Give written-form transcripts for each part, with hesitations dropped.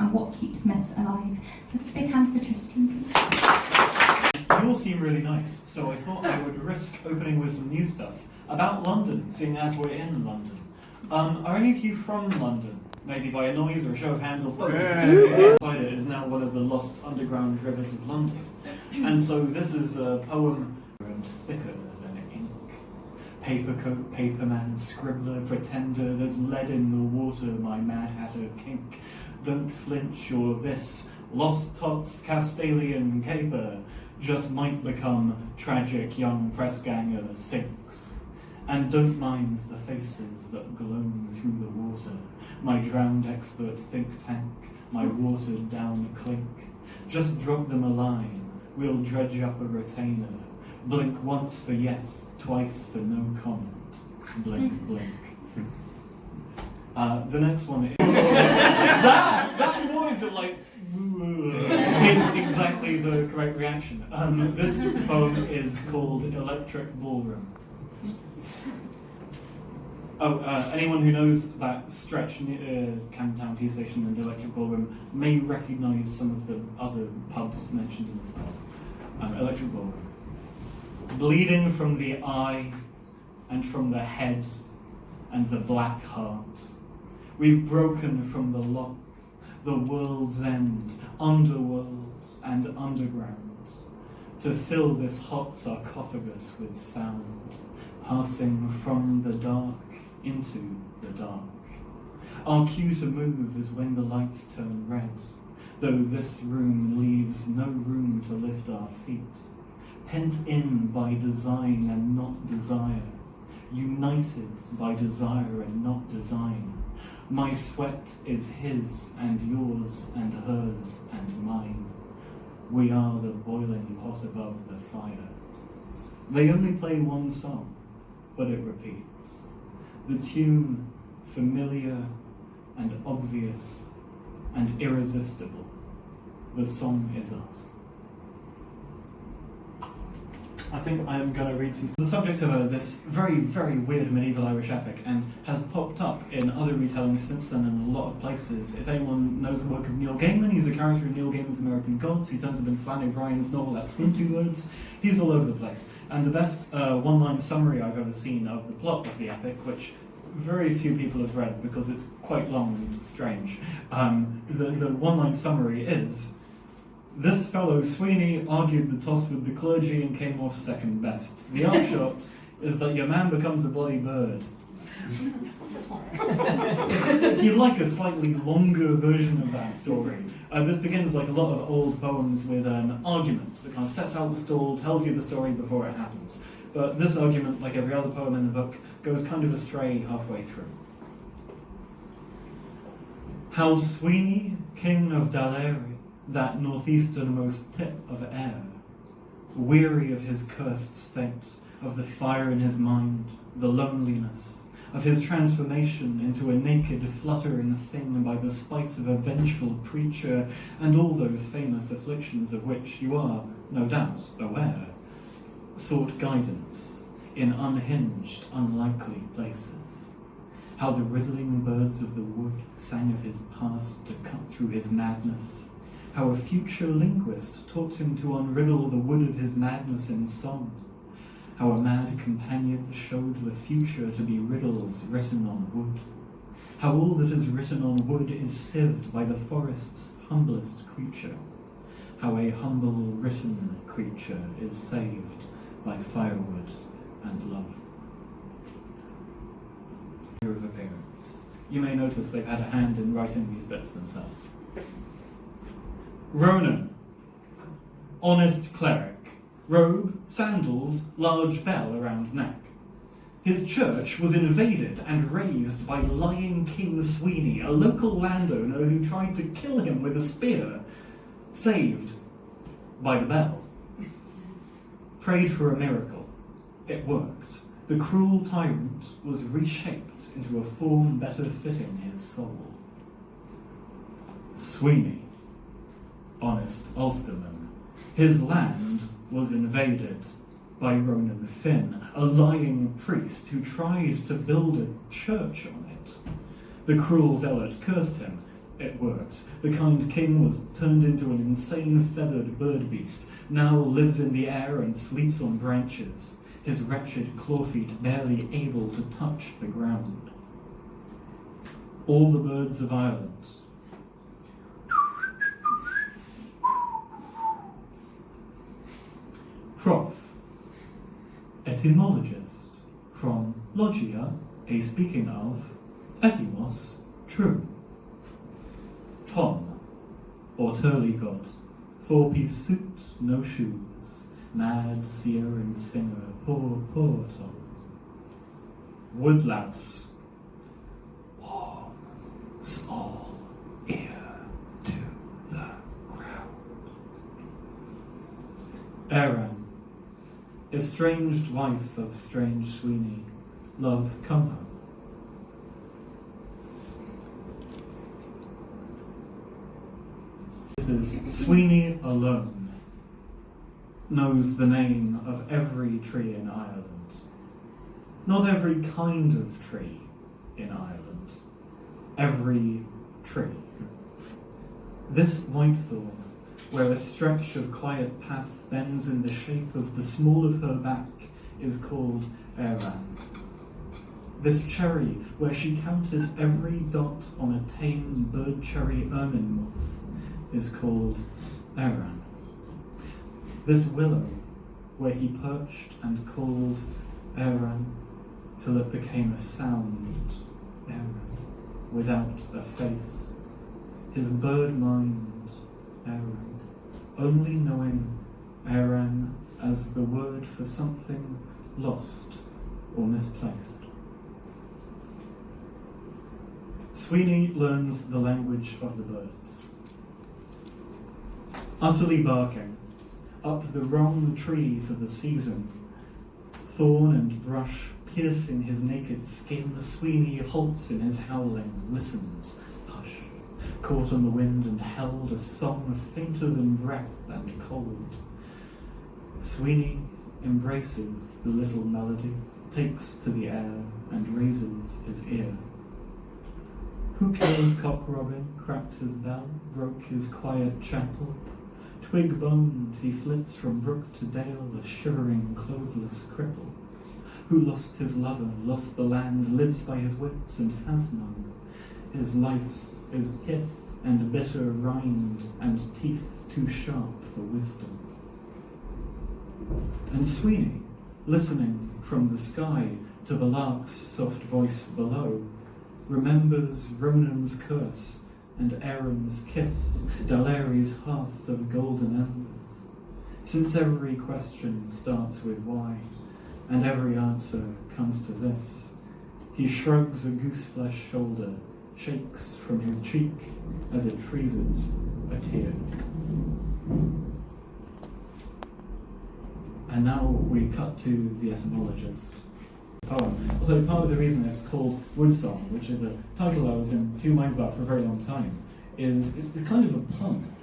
and what keeps myths alive. So big hand for Tristram, please. You all seem really nice, so I thought I would risk opening with some new stuff about London, seeing as we're in London. Are any of you from London? Maybe by a noise or a show of hands or both. Outside it is now one of the lost underground rivers of London. And so this is a poem and thicker than ink. Papercoat, paperman, scribbler, pretender, there's lead in the water, my Mad Hatter kink. Don't flinch, or this lost tots Castalian caper just might become tragic young press ganger sinks. And don't mind the faces that gloam through the water, my drowned expert think tank, my watered down clink. Just drop them a line, we'll dredge up a retainer. Blink once for yes, twice for no comment. Blink, blink. The next one is... that noise of like... is exactly the correct reaction. This poem is called Electric Ballroom. Anyone who knows that stretch near Camden Town Tube Station and Electric Ballroom may recognise some of the other pubs mentioned in this poem. Electric Ballroom. Bleeding from the eye and from the head and the black heart, we've broken from the lock, the world's end, underworld and underground, to fill this hot sarcophagus with sound, passing from the dark into the dark. Our cue to move is when the lights turn red, though this room leaves no room to lift our feet. Pent in by design and not desire, united by desire and not design. My sweat is his and yours and hers and mine. We are the boiling pot above the fire. They only play one song, but it repeats. The tune, familiar and obvious and irresistible. The song is us. I think I am going to read some... The subject of this very, very weird medieval Irish epic, and has popped up in other retellings since then in a lot of places. If anyone knows the work of Neil Gaiman, he's a character in Neil Gaiman's American Gods. He turns up in Fane O'Brien's novel That's 22 Words. He's all over the place. And the best one-line summary I've ever seen of the plot of the epic, which very few people have read because it's quite long and strange. The one-line summary is... This fellow Sweeney argued the toss with the clergy and came off second best. The upshot is that your man becomes a bloody bird. If you'd like a slightly longer version of that story, this begins like a lot of old poems with an argument that kind of sets out the stall, tells you the story before it happens. But this argument, like every other poem in the book, goes kind of astray halfway through. How Sweeney, king of Daleri, that northeasternmost tip of air, weary of his cursed state, of the fire in his mind, the loneliness, of his transformation into a naked, fluttering thing by the spite of a vengeful preacher, and all those famous afflictions of which you are, no doubt, aware, sought guidance in unhinged, unlikely places. How the riddling birds of the wood sang of his past to cut through his madness, how a future linguist taught him to unriddle the wood of his madness in song, how a mad companion showed the future to be riddles written on wood, how all that is written on wood is sieved by the forest's humblest creature, how a humble written creature is saved by firewood and love. Of appearance. You may notice they've had a hand in writing these bits themselves. Ronan, honest cleric, robe, sandals, large bell around neck. His church was invaded and razed by lying King Sweeney, a local landowner who tried to kill him with a spear, saved by the bell. Prayed for a miracle. It worked. The cruel tyrant was reshaped into a form better fitting his soul. Sweeney, honest Ulsterman, his land was invaded by Ronan Finn, a lying priest who tried to build a church on it. The cruel zealot cursed him. it worked. The kind king was turned into an insane feathered bird beast, now lives in the air and sleeps on branches, his wretched claw feet barely able to touch the ground. All the birds of Ireland. Prof. Etymologist. From logia, a speaking of, etymos, true. Tom, or Turley god, four-piece suit, no shoes, mad seer and singer, poor, poor Tom. Woodlouse, warm, small, ear to the ground. Aram, estranged wife of strange Sweeney, love come home. This is Sweeney alone knows the name of every tree in Ireland. Not every kind of tree in Ireland. Every tree. This whitethorn, where a stretch of quiet path bends in the shape of the small of her back, is called Aram. This cherry, where she counted every dot on a tame bird cherry ermine moth, is called Aram. This willow, where he perched and called Aram, till it became a sound, Aram, without a face. His bird mind, Aram, only knowing Aram as the word for something lost or misplaced. Sweeney learns the language of the birds. Utterly barking, up the wrong tree for the season, thorn and brush piercing his naked skin, Sweeney halts in his howling, listens, hushed, caught on the wind and held a song fainter than breath and cold. Sweeney embraces the little melody, takes to the air and raises his ear. Who killed Cock Robin, cracked his bell, broke his quiet chapel? Twig-boned, he flits from brook to dale, a shivering, clothless cripple. Who lost his lover, lost the land, lives by his wits and has none. His life is pith and bitter rind, and teeth too sharp for wisdom. And Sweeney, listening from the sky to the lark's soft voice below, remembers Ronan's curse and Aaron's kiss, Daleri's hearth of golden embers. Since every question starts with why, and every answer comes to this, he shrugs a gooseflesh shoulder, shakes from his cheek as it freezes a tear. And now we cut to the etymologist. Poem. Also, part of the reason it's called Woodsong, which is a title I was in two minds about for a very long time, is it's kind of a pun.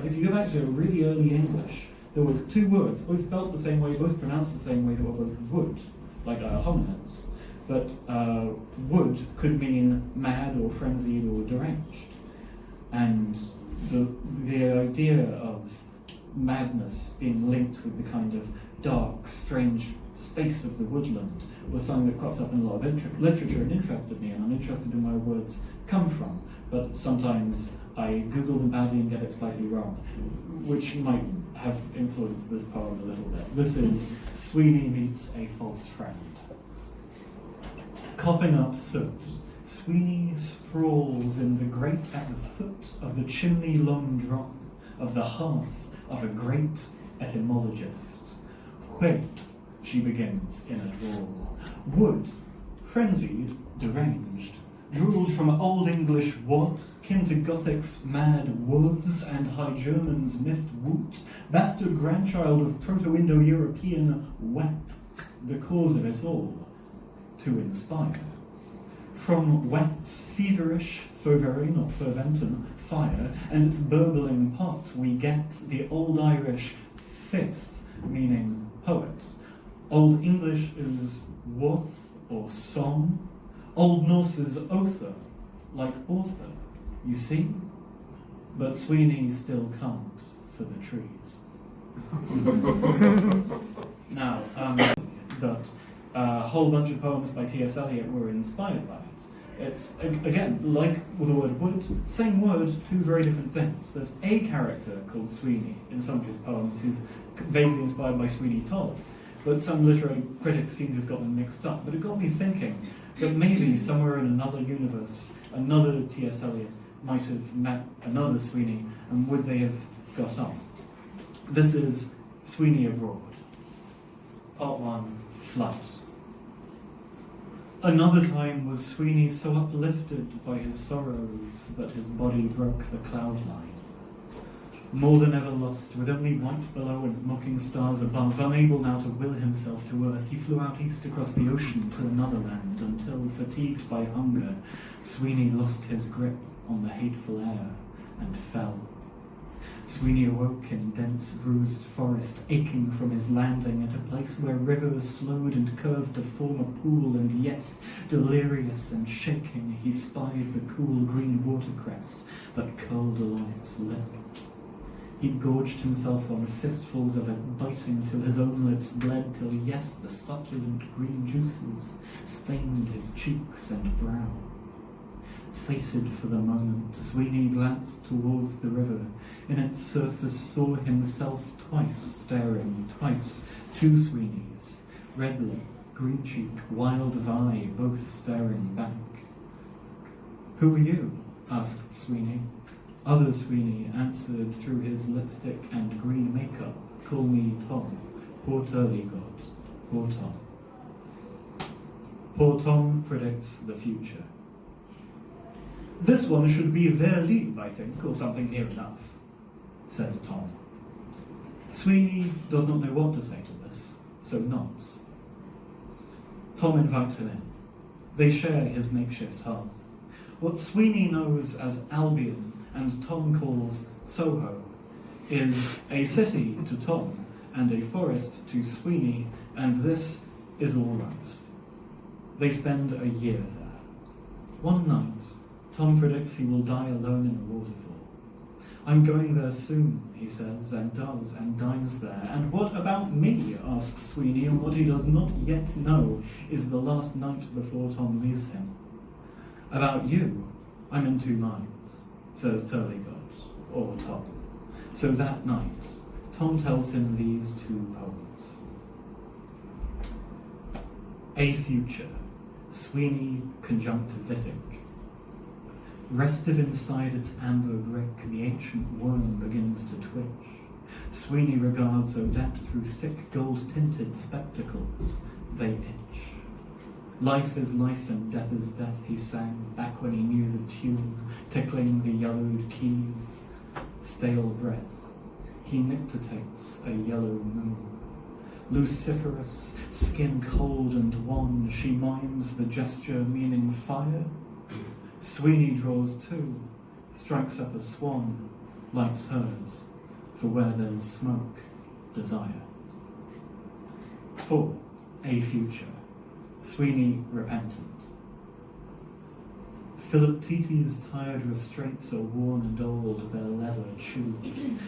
If you go back to really early English, there were two words, both spelt the same way, both pronounced the same way, that were both wood, like homonyms. But wood could mean mad or frenzied or deranged. And the idea of madness being linked with the kind of dark, strange space of the woodland was something that crops up in a lot of literature and interested me, and I'm interested in where words come from, but sometimes I Google them badly and get it slightly wrong, which might have influenced this poem a little bit. This is Sweeney Meets a False Friend. Coughing up soot, Sweeney sprawls in the grate at the foot of the chimney long drum of the hearth of a great etymologist. Wait, she begins in a drawl. Wood, frenzied, deranged, drooled from Old English what, kin to Gothic's mad woods and High German's miffed woot, bastard grandchild of Proto-Indo-European wet, the cause of it all, to inspire. From wet's feverish, fervering or ferventum, fire, and its burbling pot, we get the Old Irish fifth, meaning poet. Old English is worth or song. Old Norse is other, like author. You see? But Sweeney still can't for the trees. Now, that a whole bunch of poems by T.S. Eliot were inspired by it. It's, again, like with the word wood, same word, two very different things. There's a character called Sweeney in some of his poems who's vaguely inspired by Sweeney Todd, but some literary critics seem to have gotten mixed up. But it got me thinking that maybe somewhere in another universe, another T.S. Eliot might have met another Sweeney, and would they have got on? This is Sweeney Abroad. Part 1, Flight. Another time was Sweeney so uplifted by his sorrows that his body broke the cloud line. More than ever lost, with only white below and mocking stars above, unable now to will himself to earth, he flew out east across the ocean to another land, until, fatigued by hunger, Sweeney lost his grip on the hateful air and fell. Sweeney awoke in dense, bruised forest, aching from his landing at a place where rivers slowed and curved to form a pool, and yes, delirious and shaking, he spied the cool green watercress that curled along its lip. He gorged himself on fistfuls of it, biting till his own lips bled, till yes, the succulent green juices stained his cheeks and brow. Sated for the moment, Sweeney glanced towards the river. In its surface saw himself twice staring, twice, two Sweeneys, red lip, green cheek, wild of eye, both staring back. "Who are you?" asked Sweeney. Other Sweeney answered through his lipstick and green makeup, "Call me Tom, poor Turleygod, poor Tom." Poor Tom predicts the future. "This one should be ver lieb, I think, or something near enough," says Tom. Sweeney does not know what to say to this, so nods. Tom invites him in. They share his makeshift hearth. What Sweeney knows as Albion and Tom calls Soho is a city to Tom and a forest to Sweeney, and this is all right. They spend a year there. One night, Tom predicts he will die alone in a waterfall. "I'm going there soon," he says, and does, and dies there. "And what about me?" asks Sweeney, and what he does not yet know is the last night before Tom leaves him. "About you, I'm in two minds," says Turleygod, or Tom. So that night, Tom tells him these two poems. A Future, Sweeney Conjunctivitic. Restive inside its amber brick, the ancient worm begins to twitch. Sweeney regards Odette through thick gold-tinted spectacles. They itch. "Life is life and death is death," he sang, back when he knew the tune, tickling the yellowed keys. Stale breath. He nictitates a yellow moon. Luciferous, skin cold and wan, she mimes the gesture meaning fire. Sweeney draws two, strikes up a swan, lights hers, for where there's smoke, desire. 4. A Future, Sweeney Repentant. Philiptiti's tired restraints are worn and old, their leather chewed.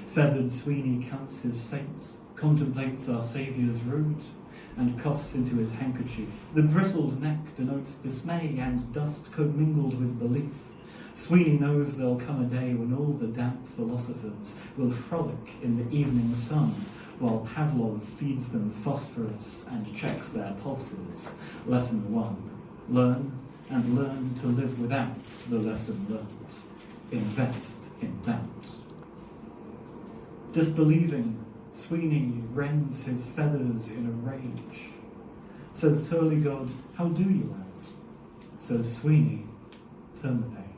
Feathered Sweeney counts his saints, contemplates our Saviour's rood, and coughs into his handkerchief. The bristled neck denotes dismay and dust commingled with belief. Sweeney knows there'll come a day when all the damp philosophers will frolic in the evening sun, while Pavlov feeds them phosphorus and checks their pulses. Lesson 1. Learn and learn to live without the lesson learned. Invest in doubt. Disbelieving, Sweeney rends his feathers in a rage. Says Turleygod, "How do you, lad?" Says Sweeney, "Turn the page."